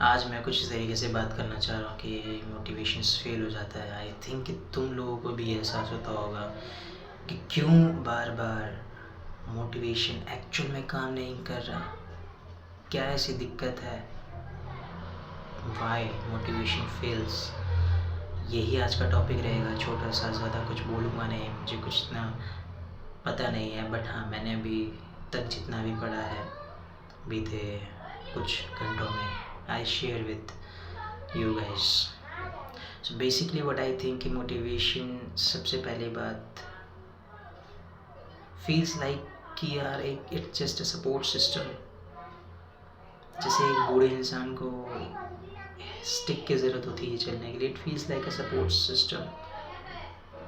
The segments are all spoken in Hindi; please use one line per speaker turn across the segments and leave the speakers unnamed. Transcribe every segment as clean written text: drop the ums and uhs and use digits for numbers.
आज मैं कुछ इस तरीके से बात करना चाह रहा हूँ कि मोटिवेशंस फेल हो जाता है। आई थिंक कि तुम लोगों को भी एहसास होता होगा कि क्यों बार बार मोटिवेशन एक्चुअल में काम नहीं कर रहा, क्या ऐसी दिक्कत है, वाई मोटिवेशन फेल्स। यही आज का टॉपिक रहेगा। छोटा सा, ज़्यादा कुछ बोलूँगा नहीं, मुझे कुछ इतना पता नहीं है, बट हाँ मैंने अभी तक जितना भी पढ़ा है बीते कुछ घंटों में, I share with you guys. So basically what I think कि मोटिवेशन, सबसे पहली बात, फील्स लाइक कि यार एक it's just a support system. जैसे एक बूढ़े इंसान को स्टिक की ज़रूरत होती है चलने के लिए, it feels like a support system.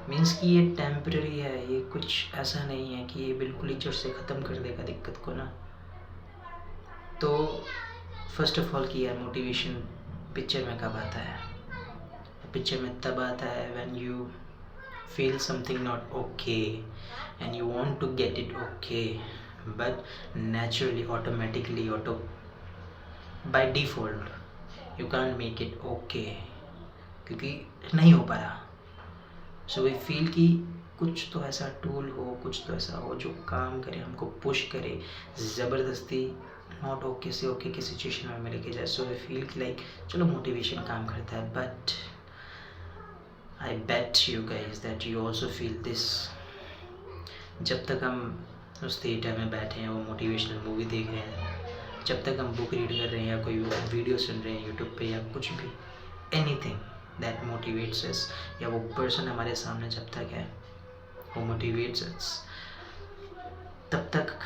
Means कि ये टेम्पररी है, ये कुछ ऐसा नहीं है कि ये बिल्कुल ही जड़ से ख़त्म कर देगा दिक्कत को ना। तो फर्स्ट ऑफ ऑल कि यार मोटिवेशन पिक्चर में कब आता है? पिक्चर में तब आता है when you feel something not okay and you want to get it okay, but naturally, automatically, by default you can't make it okay क्योंकि नहीं हो पा रहा। सो वी फील कि कुछ तो ऐसा टूल हो, कुछ तो ऐसा हो जो काम करे, हमको पुश करे ज़बरदस्ती नॉट ओके से ओके की सिचुएशन में लेके जाए। सो वी फील कि लाइक चलो मोटिवेशन काम करता है, but I bet you guys that you also feel this। जब तक हम उस थिएटर में बैठे हैं, वो मोटिवेशनल मूवी देख रहे हैं, जब तक हम बुक रीड कर रहे हैं या कोई वीडियो सुन रहे हैं यूट्यूब पे या कुछ भी, एनीथिंग दैट मोटिवेट्स अस, या वो पर्सन हमारे सामने जब तक है वो मोटिवेट्स अस, तब तक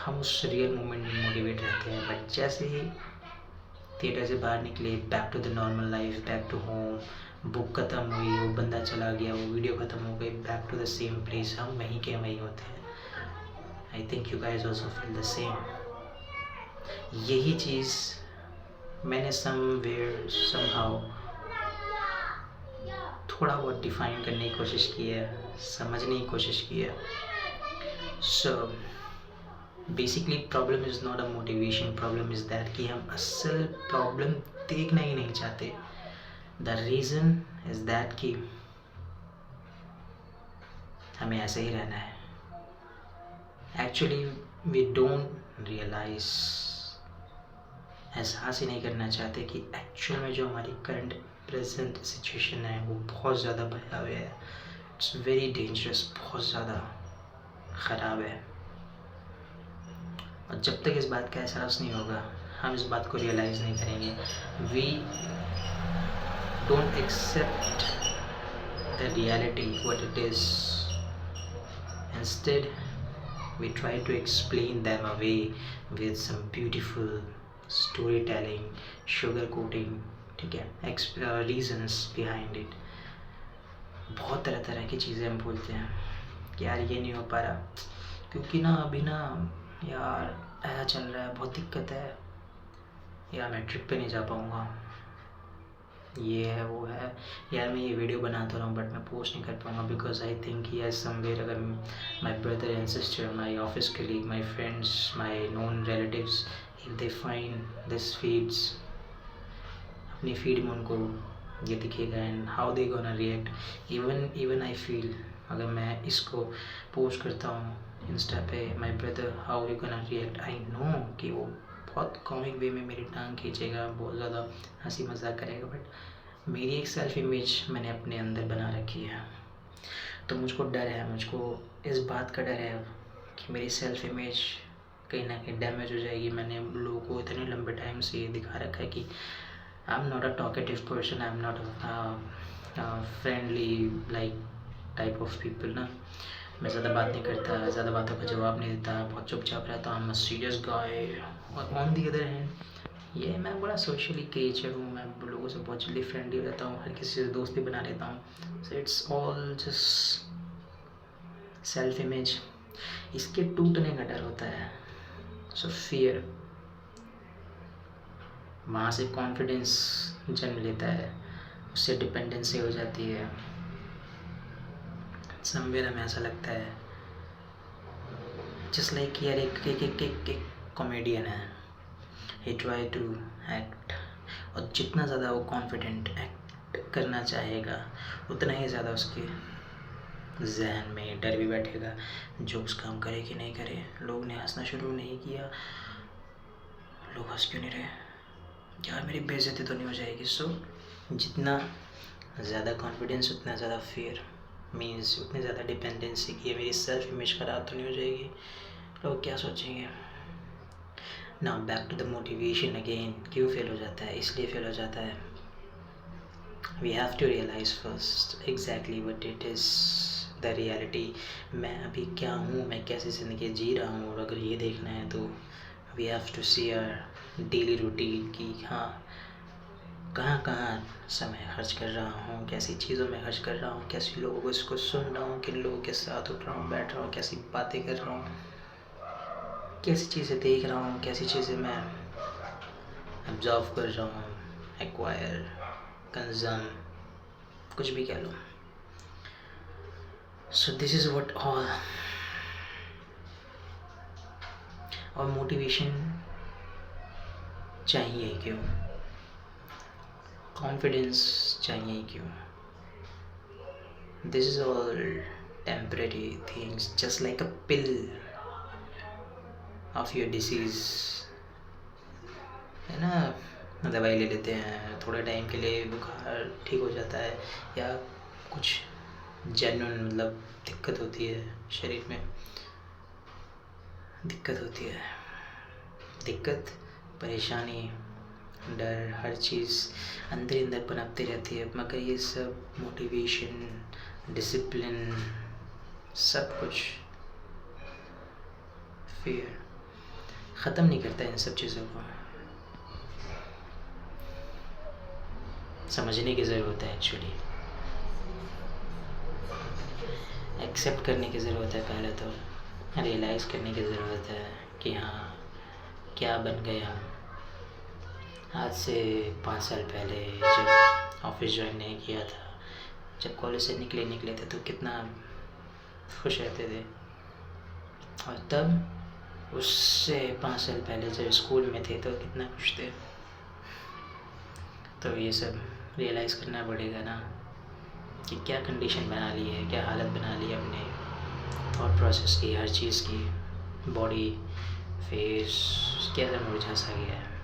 हम उस रियल मोमेंट में मोटिवेट रहते हैं। बट जैसे ही थिएटर से बाहर निकले, back to the normal life, back to home, book ख़त्म हुई, वो बंदा चला गया, वो वीडियो ख़त्म हो गई, back to the same place, हम वहीं के वहीं होते हैं। I think you guys also feel the same. यही चीज़ मैंने समवेयर समहाउ थोड़ा बहुत डिफाइन करने की कोशिश की है, समझने की कोशिश की है। So basically problem is not a motivation, problem is that कि हम असल प्रॉब्लम देखना ही नहीं चाहते। द रीज़न इज़ दैट कि हमें ऐसे ही रहना है। एक्चुअली वी डोंट रियलाइज, एहसास ही नहीं करना चाहते कि एक्चुअल में जो हमारी करंट प्रेजेंट सिचुएशन है वो बहुत ज़्यादा भयावह है। इट्स वेरी डेंजरस, बहुत ज़्यादा ख़राब है। और जब तक इस बात का एहसास नहीं होगा, हम इस बात को रियलाइज़ नहीं करेंगे। We don't accept the reality what it is. Instead we try to explain them away with some beautiful storytelling, sugarcoating, ठीक है, reasons behind it। बहुत तरह तरह की चीज़ें हम बोलते हैं कि यार ये नहीं हो पा रहा क्योंकि ना अभी ना यार ऐसा चल रहा है, बहुत दिक्कत है यार, मैं ट्रिप पे नहीं जा पाऊँगा, ये है वो है यार, मैं ये वीडियो बनाता रहा हूँ बट मैं पोस्ट नहीं कर पाऊँगा बिकॉज आई थिंक यार समवेयर अगर my brother and sister, my office colleague, my friends, my known relatives, if they find this feeds, अपनी फीड में उनको ये दिखेगा and how they gonna react. Even I feel अगर मैं इसको पोस्ट करता हूँ इंस्टा पे, my brother how you gonna react, I know कि वो बहुत कॉमिक वे में मेरी टांग खींचेगा, बहुत ज़्यादा हंसी मजाक करेगा, बट मेरी एक सेल्फ इमेज मैंने अपने अंदर बना रखी है। तो मुझको डर है, मुझको इस बात का डर है कि मेरी सेल्फ इमेज कहीं ना कहीं डैमेज हो जाएगी। मैंने लोगों को इतने लंबे टाइम से ये दिखा रखा है कि I am not a talkative person, I am not friendly like type of people ना। मैं ज़्यादा बात नहीं करता, ज़्यादा बातों का जवाब नहीं देता, बहुत चुपचाप रहता हूँ, मैं सीरियस गाय। और ऑन दी अदर हैंड ये मैं बड़ा सोशली क्रिएचर हूँ, मैं लोगों से बहुत जल्दी फ्रेंडली रहता हूँ, हर किसी से दोस्ती बना लेता हूँ। So it's all just self image, इसके टूटने का डर होता है। सो फियर, वहाँ से कॉन्फिडेंस जन्म लेता है, उससे डिपेंडेंसी हो जाती है। समवेयर हमें ऐसा लगता है जस्ट लाइक यार एक कॉमेडियन है, he try to act और जितना ज़्यादा वो कॉन्फिडेंट एक्ट करना चाहेगा उतना ही ज़्यादा उसके जहन में डर भी बैठेगा, जो उस काम करे कि नहीं करे। लोग ने हंसना शुरू नहीं किया, लोग हंस क्यों नहीं रहे यार, मेरी बेइज्जती तो नहीं हो जाएगी। सो जितना ज़्यादा कॉन्फिडेंस उतना ज़्यादा फियर, मीन्स उतनी ज़्यादा डिपेंडेंसी कि मेरी सेल्फ इमेज ख़राब तो नहीं हो जाएगी, लोग क्या सोचेंगे। Now back to the motivation again. क्यों फेल हो जाता है? इसलिए फेल हो जाता है, we have to realise first exactly what it is the reality. मैं अभी क्या हूँ, मैं कैसी ज़िंदगी जी रहा हूँ, और अगर ये देखना है तो we have to see our daily routine कि हाँ कहाँ कहाँ समय खर्च कर रहा हूँ, कैसी चीज़ों में खर्च कर रहा हूँ, कैसे लोगों को इसको सुन रहा हूँ, किन लोगों के साथ उठ रहा हूँ, बैठ रहा हूँ, कैसी बातें कर रहा हूँ, कैसी चीज़ें देख रहा हूँ, कैसी चीज़ें मैं ऑब्जर्व कर रहा हूँ, एक्वायर, कंज्यूम, कुछ भी कह लो। So this is what all. और मोटिवेशन चाहिए क्यों? कॉन्फिडेंस चाहिए क्यों? This is all temporary things, just like a pill of your disease, है ना। दवाई ले लेते हैं, थोड़े टाइम के लिए बुखार ठीक हो जाता है, या कुछ जेन्युइन मतलब दिक्कत होती है शरीर में, दिक्कत होती है, दिक्कत, परेशानी, डर, हर चीज़ अंदर ही अंदर पनपती रहती है। मगर ये सब मोटिवेशन, डिसिप्लिन, सब कुछ फिर ख़त्म नहीं करता इन सब चीज़ों को। समझने की ज़रूरत है, एक्चुअली एक्सेप्ट करने की ज़रूरत है, पहले तो रियलाइज़ करने की ज़रूरत है कि हाँ क्या बन गए हम। आज से 5 साल पहले जब ऑफिस ज्वाइन नहीं किया था, जब कॉलेज से निकले थे तो कितना खुश रहते थे, और तब उससे 5 साल पहले जब स्कूल में थे तो कितना खुश थे। तो ये सब रियलाइज़ करना पड़ेगा ना कि क्या कंडीशन बना ली है, क्या हालत बना ली है अपने थॉट प्रोसेस की, हर चीज़ की, बॉडी, फेस, कैसा मुरझा सा गया है।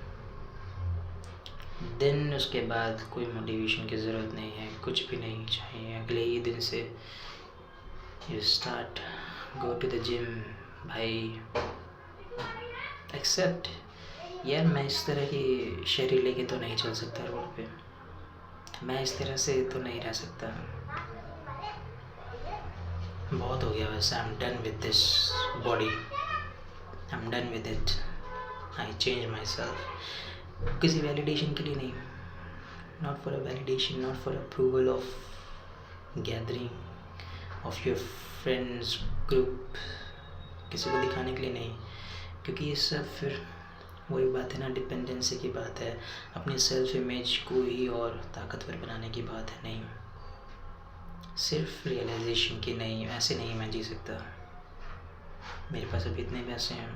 देन उसके बाद कोई मोटिवेशन की ज़रूरत नहीं है, कुछ भी नहीं चाहिए। अगले ही दिन से you start go to the gym. भाई एक्सेप्ट, यार मैं इस तरह की शरीर लेके तो नहीं चल सकता रोड पे, मैं इस तरह से तो नहीं रह सकता, बहुत हो गया बस। I am done with this body, I am done with it, I change my self. किसी वैलिडेशन के लिए नहीं, not for a validation, not for approval of gathering of your friends group, किसी को दिखाने के लिए नहीं, क्योंकि ये सब फिर वही बात है ना, डिपेंडेंसी की बात है, अपनी सेल्फ इमेज को ही और ताकतवर बनाने की बात है। नहीं, सिर्फ रियलाइजेशन की नहीं, ऐसे नहीं मैं जी सकता, मेरे पास अभी इतने पैसे हैं,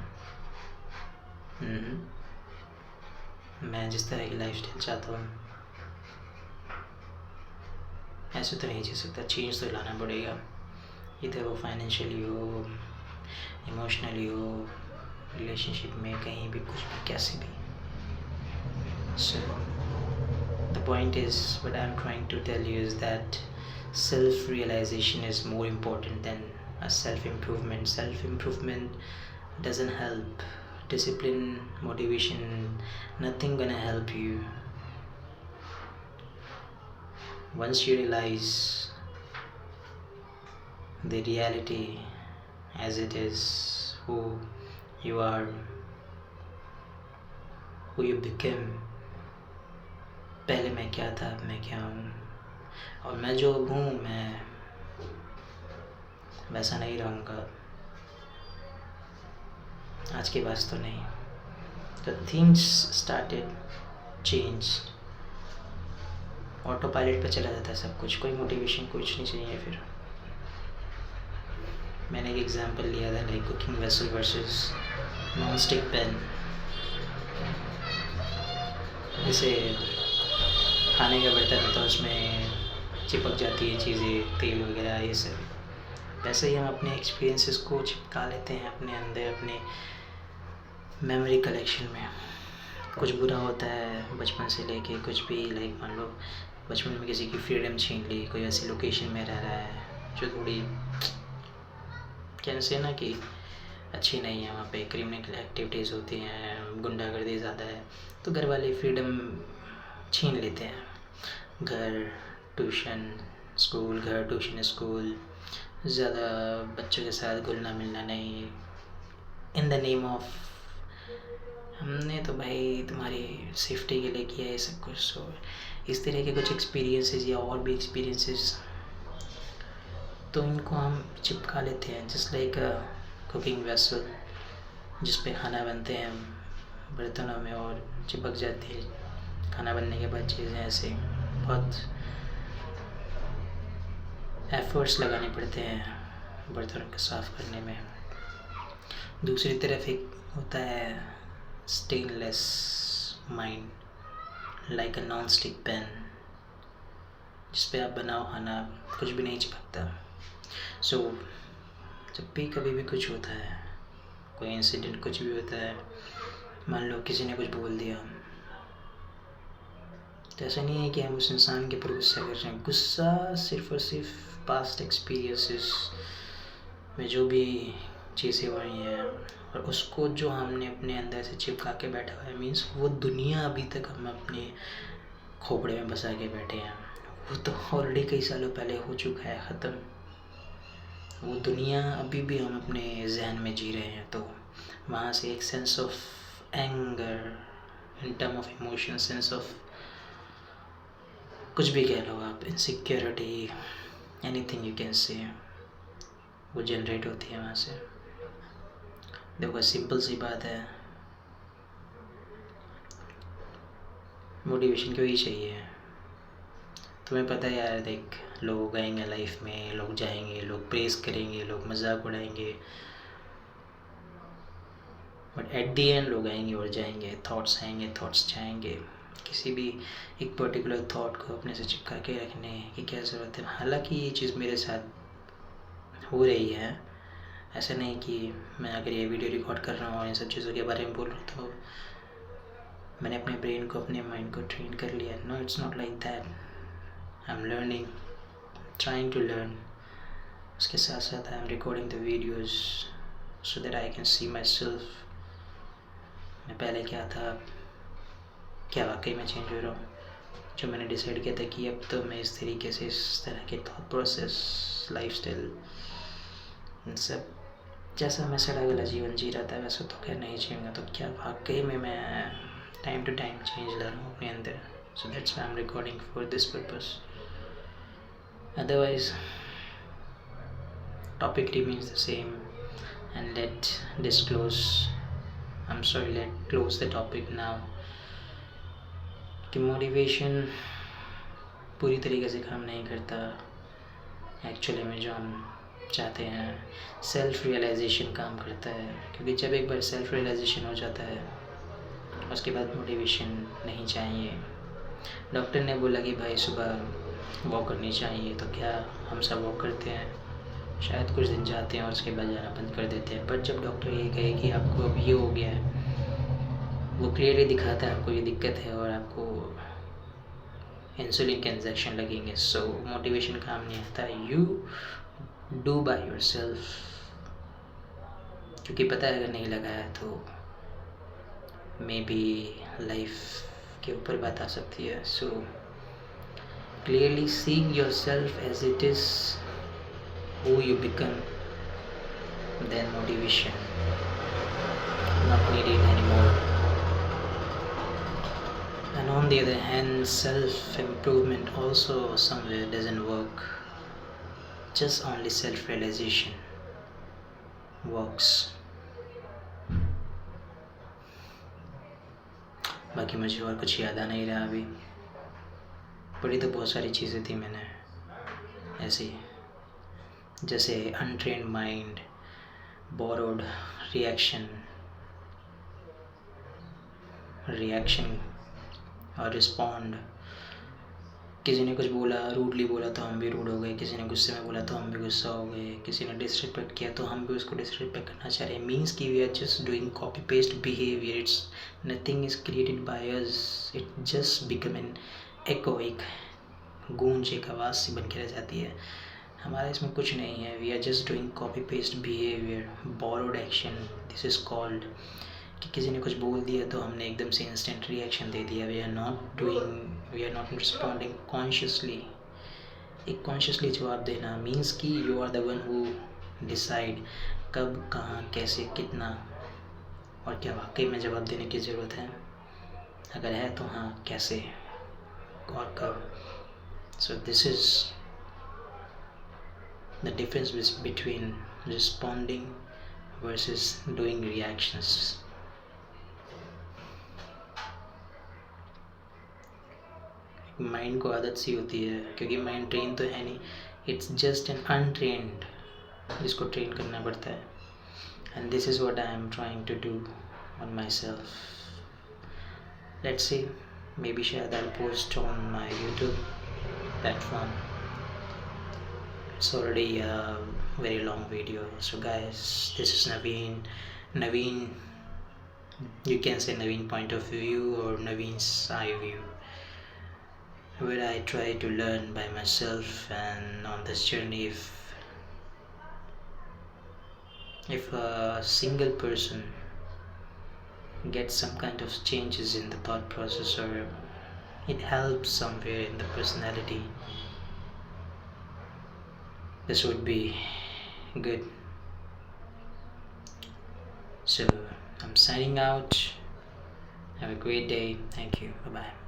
मैं जिस तरह की लाइफस्टाइल चाहता हूँ ऐसे तो नहीं जी सकता, चेंज तो लाना पड़ेगा, इधर वो फाइनेंशियली हो, इमोशनली हो, रिलेशनशिप में, कहीं भी, कुछ भी, कैसे भी। So the point is, what I'm trying to tell you is that self-realization is more important than a self-improvement. Self-improvement doesn't help. Discipline, motivation, nothing gonna help you. Once you realize the reality as it is, who you are, who you became, पहले मैं क्या था, अब मैं क्या हूँ, और मैं जो हूँ मैं वैसा नहीं रहूँगा आज के बाद तो नहीं। तो things started change, auto pilot पे चला जाता है सब कुछ, कोई मोटिवेशन कुछ नहीं चाहिए। फिर मैंने एक एग्जांपल लिया था, like cooking vessel versus non stick pan. जैसे खाने का बर्तन है तो उसमें चिपक जाती है चीज़ें, तेल वगैरह ये सब। वैसे ही हम अपने एक्सपीरियंसेस को चिपका लेते हैं अपने अंदर, अपने मेमोरी कलेक्शन में। कुछ बुरा होता है बचपन से लेके कुछ भी, लाइक मान लो बचपन में किसी की फ्रीडम छीन ली, कोई ऐसी लोकेशन में रह रहा है जो थोड़ी कैसे ना कि अच्छी नहीं है, वहाँ पे क्रिमिनल एक्टिविटीज़ होती हैं, गुंडागर्दी ज़्यादा है, तो घर वाले फ्रीडम छीन लेते हैं। घर ट्यूशन स्कूल, घर ट्यूशन स्कूल, ज़्यादा बच्चों के साथ घुलना मिलना नहीं, इन द नेम ऑफ हमने तो भाई तुम्हारी सेफ्टी के लिए किया है सब कुछ। सो इस तरह के कुछ एक्सपीरियंसेस या और भी एक्सपीरियंसेस, तो इनको हम चिपका लेते हैं। जस्ट लाइक कुकिंग वेसल जिस पे खाना बनते हैं बर्तनों में और चिपक जाती है खाना बनने के बाद चीज़ें, ऐसे बहुत एफर्ट्स लगाने पड़ते हैं बर्तनों को साफ़ करने में। दूसरी तरफ एक होता है stainless mind, like a non stick pan, जिस पे आप बनाओ खाना कुछ भी नहीं चिपकता। सो जब भी कभी भी कुछ होता है, कोई इंसिडेंट कुछ भी होता है, मान लो किसी ने कुछ बोल दिया, तो ऐसा नहीं है कि हम उस इंसान के ऊपर गुस्सा कर रहे हैं। गुस्सा सिर्फ और सिर्फ पास्ट एक्सपीरियंसेस में जो भी चीज़ें हो रही हैं और उसको जो हमने अपने अंदर से चिपका के बैठा हुआ है, मीन्स वो दुनिया अभी तक हम अपने खोपड़े में बसा के बैठे हैं। वो तो ऑलरेडी कई सालों पहले हो चुका है ख़त्म, वो दुनिया अभी भी हम अपने जहन में जी रहे हैं। तो वहाँ से एक sense of anger in term of emotion, sense of कुछ भी कह लो आप, insecurity, anything you can say, वो जनरेट होती है वहाँ से। देखो सिंपल सी बात है, मोटिवेशन क्यों ही चाहिए? तुम्हें पता है यार, देख लोग आएंगे लाइफ में, लोग जाएंगे, लोग प्रेस करेंगे, लोग मजाक उड़ाएंगे, बट एट दी एंड लोग आएंगे और जाएंगे, थॉट्स आएंगे, थॉट्स जाएंगे। किसी भी एक पर्टिकुलर थॉट को अपने से चिपका के रखने की क्या ज़रूरत है? हालांकि ये चीज़ मेरे साथ हो रही है, ऐसा नहीं कि मैं अगर ये वीडियो रिकॉर्ड कर रहा हूँ और इन सब चीज़ों के बारे में बोल रहा हूँ तो मैंने अपने ब्रेन को, अपने माइंड को ट्रेन कर लिया। No, it's not like that. I am learning, trying to learn. उसके साथ साथ I am recording the videos so that I can see myself. मैं पहले क्या था, क्या वाकई में चेंज हो रहा हूँ? जो मैंने डिसाइड किया था कि अब तो मैं इस तरीके से, इस तरह के थॉट प्रोसेस, लाइफस्टाइल, इन सब, जैसा मैं सड़ा गला जीवन जी रहा था वैसा तो खैर नहीं जीऊँगा, तो क्या वाकई में मैं टाइम टू टाइम चेंज ला रहा हूँ अपने अंदर? So that's why I am recording for this purpose. Otherwise topic remains the same, and let close the topic now कि मोटिवेशन पूरी तरीके से काम नहीं करता। एक्चुअली में जो हम चाहते हैं, सेल्फ रियलाइजेशन काम करता है, क्योंकि जब एक बार सेल्फ रियलाइजेशन हो जाता है उसके बाद मोटिवेशन नहीं चाहिए। डॉक्टर ने बोला कि भाई सुबह वॉक करनी चाहिए, तो क्या हम सब वॉक करते हैं? शायद कुछ दिन जाते हैं और उसके बाद जाना बंद कर देते हैं। बट जब डॉक्टर ये कहे कि आपको अब ये हो गया है, वो क्लियरली दिखाता है आपको ये दिक्कत है और आपको इंसुलिन के इंजेक्शन लगेंगे। सो मोटिवेशन काम नहीं आता। You do by your self, क्योंकि पता है अगर नहीं लगाया तो मे बी लाइफ के ऊपर बात आ सकती है। So clearly see yourself as it is, who you become, then motivation not needed anymore. And on the other hand, self-improvement also somewhere doesn't work. Just only self-realization works. बाकी मुझे और कुछ याद आ नहीं रहा अभी। पढ़ी तो बहुत सारी चीज़ें थी मैंने ऐसी, जैसे अनट्रेन्ड माइंड, बोरोड रिएक्शन और रिस्पॉन्ड, किसी ने कुछ बोला, रूडली बोला तो हम भी रूड हो गए, किसी ने गुस्से में बोला तो हम भी गुस्सा हो गए, किसी ने डिसरिस्पेक्ट किया तो हम भी उसको डिसरिस्पेक्ट करना चाह रहे हैं। मीन्स कि we are just doing copy paste behaviour, it's nothing is created by us, it just become an echo, एक गूंज, एक आवाज़ सी बन के रह जाती है। हमारा इसमें कुछ नहीं है। We are just doing copy paste behaviour, borrowed action, this is called. कि किसी ने कुछ बोल दिया तो हमने एकदम से इंस्टेंट रिएक्शन दे दिया। We are not responding consciously. एक कॉन्शियसली जवाब देना मीन्स कि you are the one who decide कब, कहाँ, कैसे, कितना और क्या वाकई में जवाब देने की ज़रूरत है। अगर है तो हाँ, कैसे और कब। सो this is the difference between responding versus doing reactions. Mind को आदत सी होती है, क्योंकि माइंड ट्रेन तो है नहीं, इट्स जस्ट एन अनट्रेन्ड जिसको ट्रेन करना पड़ता है। And this is what I am trying to do on my self. Let's see, may be शायद I post on my YouTube platform. It's already a very long video. So guys, this is Naveen, you can say Naveen point of view or Naveen's eye view, where I try to learn by myself. And on this journey, if a single person gets some kind of changes in the thought process, or it helps somewhere in the personality, this would be good. So I'm signing out. Have a great day. Thank you. Bye bye.